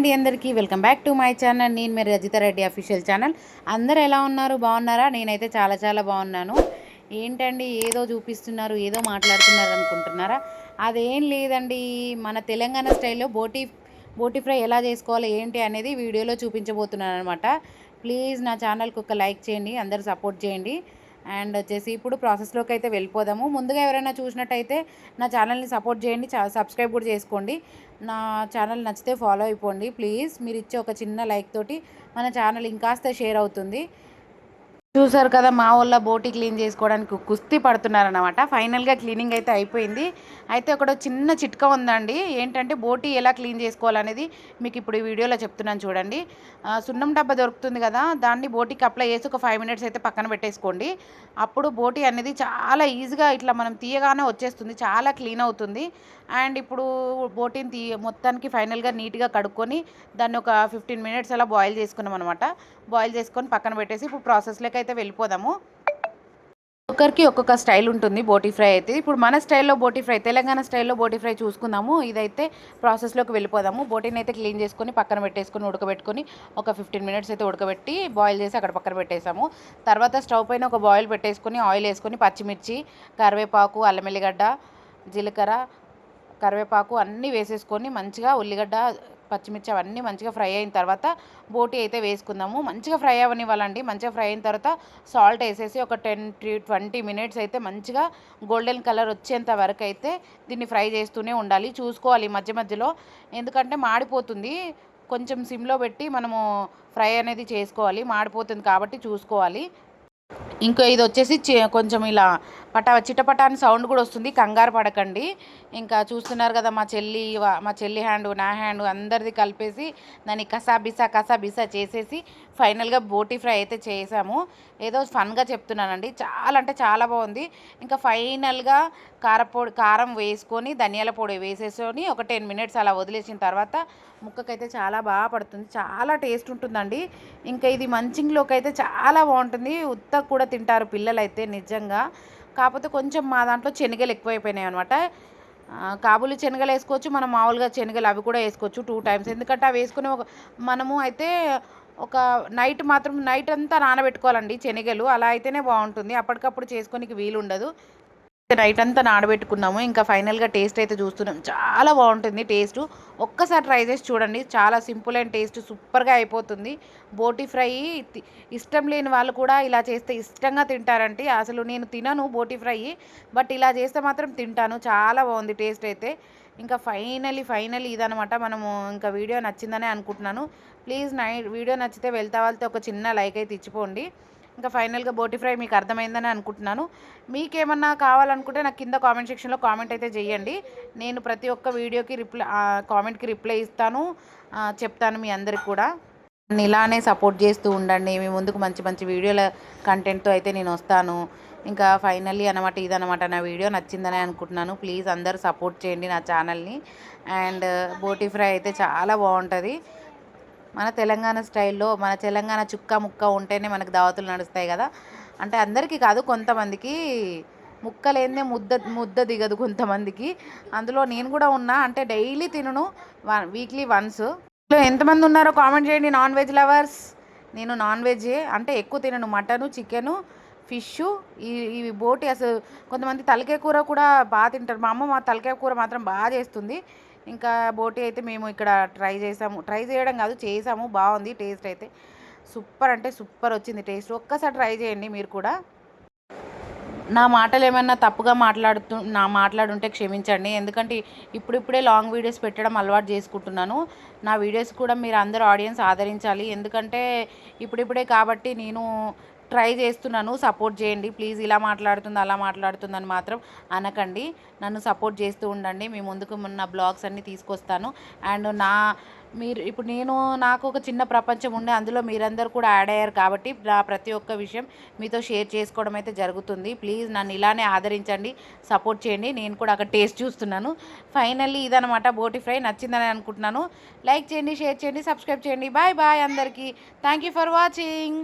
అండి అందరికీ welcome back to my channel. నేను మీరు రజిత రెడ్డి అఫీషియల్ ఛానల్. అందరూ ఎలా ఉన్నారు? బాగున్నారా? నేనైతే చాలా చాలా బాగున్నాను. ఏంటండి ఏదో చూపిస్తున్నారు, ఏదో మాట్లాడుతున్నారు అనుకుంటున్నారా? అదేం లేదండి, మన తెలంగాణ స్టైల్లో బోటి ఫ్రై ఎలా చేసుకోవాలి ఏంటి అనేది వీడియోలో చూపించబోతున్నాను అనమాట. ప్లీజ్ నా ఛానల్కి ఒక లైక్ చేయండి, అందరూ సపోర్ట్ చేయండి. అండ్ వచ్చేసి ఇప్పుడు ప్రాసెస్లోకి అయితే వెళ్ళిపోదాము. ముందుగా ఎవరైనా చూసినట్టయితే నా ఛానల్ని సపోర్ట్ చేయండి, సబ్స్క్రైబ్ కూడా చేసుకోండి. నా ఛానల్ నచ్చితే ఫాలో అయిపోండి ప్లీజ్. మీరు ఇచ్చే ఒక చిన్న లైక్ తోటి మన ఛానల్ ఇంకాస్త షేర్ అవుతుంది. చూసారు కదా, మా వాళ్ళ బోటి క్లీన్ చేసుకోవడానికి కుస్తీ పడుతున్నారనమాట. ఫైనల్గా క్లీనింగ్ అయితే అయిపోయింది. అయితే ఒక చిన్న చిట్కా ఉందండి. ఏంటంటే బోటి ఎలా క్లీన్ చేసుకోవాలనేది మీకు ఇప్పుడు ఈ వీడియోలో చెప్తున్నాను చూడండి. సున్నం డబ్బా దొరుకుతుంది కదా, దాన్ని బోటికి అప్లై చేసి ఒక 5 మినిట్స్ అయితే పక్కన పెట్టేసుకోండి. అప్పుడు బోటి అనేది చాలా ఈజీగా ఇట్లా మనం తీయగానే వచ్చేస్తుంది, చాలా క్లీన్ అవుతుంది. అండ్ ఇప్పుడు బోటిని మొత్తానికి ఫైనల్గా నీట్గా కడుక్కొని దాన్ని ఒక 15 మినిట్స్ అలా బాయిల్ చేసుకున్నాం అనమాట. బాయిల్ చేసుకొని పక్కన పెట్టేసి ఇప్పుడు ప్రాసెస్లోకి అయితే వెళ్ళిపోదాము. ఒక్కొక్కరికి ఒక్కొక్క స్టైల్ ఉంటుంది బోటి ఫ్రై అయితే. ఇప్పుడు మన స్టైల్లో బోటి ఫ్రై, తెలంగాణ స్టైల్లో బోటి ఫ్రై చూసుకుందాము. ఇదైతే ప్రాసెస్లోకి వెళ్ళిపోదాము. బోటిని అయితే క్లీన్ చేసుకొని పక్కన పెట్టేసుకొని ఉడకబెట్టుకొని ఒక 15 మినిట్స్ అయితే ఉడకబెట్టి బాయిల్ చేసి అక్కడ పక్కన పెట్టేసాము. తర్వాత స్టవ్ పైన ఒక బాయిల్ పెట్టేసుకొని ఆయిల్ వేసుకొని పచ్చిమిర్చి, కరివేపాకు, అల్లం ఎల్లిగడ్డ, జీలకర్ర, కరివేపాకు అన్నీ వేసేసుకొని మంచిగా ఉల్లిగడ్డ, పచ్చిమిర్చి అవన్నీ మంచిగా ఫ్రై అయిన తర్వాత బోటి అయితే వేసుకుందాము. మంచిగా ఫ్రై అవ్వనివ్వాలండి. మంచిగా ఫ్రై అయిన తర్వాత సాల్ట్ వేసేసి ఒక 10-20 మినిట్స్ అయితే మంచిగా గోల్డెన్ కలర్ వచ్చేంత వరకు అయితే దీన్ని ఫ్రై చేస్తూనే ఉండాలి. చూసుకోవాలి మధ్య మధ్యలో, ఎందుకంటే మాడిపోతుంది. కొంచెం సిమ్లో పెట్టి మనము ఫ్రై అనేది చేసుకోవాలి, మాడిపోతుంది కాబట్టి చూసుకోవాలి. ఇంకో ఇది వచ్చేసి కొంచెం ఇలా చిటపటా అని సౌండ్ కూడా వస్తుంది, కంగారు పడకండి. ఇంకా చూస్తున్నారు కదా, మా చెల్లి హ్యాండ్, నా హ్యాండ్ అందరిది కలిపేసి దాన్ని కసా బిసా చేసేసి ఫైనల్గా బోటి ఫ్రై అయితే చేసాము. ఏదో ఫన్గా చెప్తున్నానండి, చాలా అంటే చాలా బాగుంది. ఇంకా ఫైనల్గా కారం వేసుకొని ధనియాల పొడి వేసేసుకొని ఒక 10 మినిట్స్ అలా వదిలేసిన తర్వాత ముక్కకైతే చాలా బాగా పడుతుంది, చాలా టేస్ట్ ఉంటుందండి. ఇంకా ఇది మంచింగ్లోకి అయితే చాలా బాగుంటుంది. ఉత్తకు కూడా తింటారు పిల్లలైతే నిజంగా. కాకపోతే కొంచెం మా దాంట్లో శనగలు ఎక్కువైపోయినాయి అనమాట. కాబూలి శనగలు వేసుకోవచ్చు, మనం మామూలుగా శనగలు అవి కూడా వేసుకోవచ్చు 2 టైమ్స్. ఎందుకంటే అవి వేసుకుని మనము అయితే ఒక నైట్ అంతా నానబెట్టుకోవాలండి శనగలు. అలా అయితేనే బాగుంటుంది, అప్పటికప్పుడు చేసుకోనికి వీలు ఉండదు. నైట్ అంతా నానబెట్టుకున్నాము. ఇంకా ఫైనల్గా టేస్ట్ అయితే చూస్తున్నాం, చాలా బాగుంటుంది టేస్ట్. ఒక్కసారి ట్రై చేసి చూడండి, చాలా సింపుల్ అండ్ టేస్ట్ సూపర్గా అయిపోతుంది. బోటి ఫ్రై ఇష్టం లేని వాళ్ళు కూడా ఇలా చేస్తే ఇష్టంగా తింటారంటే. అసలు నేను తినను బోటి ఫ్రై, బట్ ఇలా చేస్తే మాత్రం తింటాను. చాలా బాగుంది టేస్ట్ అయితే. ఇంకా ఫైనలీ ఇదనమాట. మనము ఇంకా వీడియో నచ్చిందనే అనుకుంటున్నాను. ప్లీజ్ వీడియో నచ్చితే వెళ్తా వాళ్ళతో ఒక చిన్న లైక్ అయితే ఇచ్చిపోండి. ఇంకా ఫైనల్గా బోటి ఫ్రై మీకు అర్థమైందని అనుకుంటున్నాను. మీకేమన్నా కావాలనుకుంటే నాకు కింద కామెంట్ సెక్షన్లో కామెంట్ అయితే చేయండి. నేను ప్రతి ఒక్క వీడియోకి కామెంట్కి రిప్లై ఇస్తాను, చెప్తాను మీ అందరికి కూడా. ఇలానే సపోర్ట్ చేస్తూ ఉండండి. మీ ముందుకు మంచి మంచి వీడియోల కంటెంట్తో అయితే నేను వస్తాను. ఇంకా ఫైనల్లీ అనమాట, ఇదనమాట నా వీడియో నచ్చిందని అనుకుంటున్నాను. ప్లీజ్ అందరూ సపోర్ట్ చేయండి నా ఛానల్ని. అండ్ బోటి ఫ్రై అయితే చాలా బాగుంటుంది మన తెలంగాణ స్టైల్లో. మన తెలంగాణ చుక్క ముక్క ఉంటేనే మనకు దావతులు నడుస్తాయి కదా. అంటే అందరికీ కాదు, కొంతమందికి ముక్కలేందే ముద్ద దిగదు కొంతమందికి. అందులో నేను కూడా ఉన్నా. అంటే డైలీ తినను, వీక్లీ వన్స్. ఎంతమంది ఉన్నారో కామెంట్ చేయండి నాన్ వెజ్ లవర్స్. నేను నాన్ వెజ్జే, అంటే ఎక్కువ తినను. మటను, చికెను, ఫిష్, ఇవి బోటి. అసలు కొంతమంది తలకాయ కూర కూడా బాగా తింటారు. మా అమ్మ తలకాయ కూర మాత్రం బాగా చేస్తుంది. ఇంకా బోటి అయితే మేము ఇక్కడ ట్రై చేయడం కాదు, చేసాము. బాగుంది టేస్ట్ అయితే, సూపర్ అంటే సూపర్ వచ్చింది టేస్ట్. ఒక్కసారి ట్రై చేయండి మీరు కూడా. నా మాటలు ఏమైనా తప్పుగా మాట్లాడుంటే క్షమించండి. ఎందుకంటే ఇప్పుడిప్పుడే లాంగ్ వీడియోస్ పెట్టడం అలవాటు చేసుకుంటున్నాను. నా వీడియోస్ కూడా మీరు అందరూ ఆడియన్స్ ఆదరించాలి. ఎందుకంటే ఇప్పుడిప్పుడే కాబట్టి నేను ట్రై చేస్తున్నాను. సపోర్ట్ చేయండి ప్లీజ్. ఇలా మాట్లాడుతుంది అలా మాట్లాడుతుందని మాత్రం అనకండి, నన్ను సపోర్ట్ చేస్తూ ఉండండి. మీ ముందుకు ఉన్న బ్లాగ్స్ అన్నీ తీసుకొస్తాను. అండ్ ఇప్పుడు నాకు ఒక చిన్న ప్రపంచం ఉండే, అందులో మీరందరూ కూడా యాడ్ అయ్యారు కాబట్టి నా ప్రతి ఒక్క విషయం మీతో షేర్ చేసుకోవడం అయితే జరుగుతుంది. ప్లీజ్ నన్ను ఇలానే ఆదరించండి, సపోర్ట్ చేయండి. నేను కూడా అక్కడ టేస్ట్ చూస్తున్నాను. ఫైనల్లీ ఇదనమాట బోటి ఫ్రై. నచ్చిందని అనుకుంటున్నాను. లైక్ చేయండి, షేర్ చేయండి, సబ్స్క్రైబ్ చేయండి. బాయ్ అందరికీ. Thank you for watching.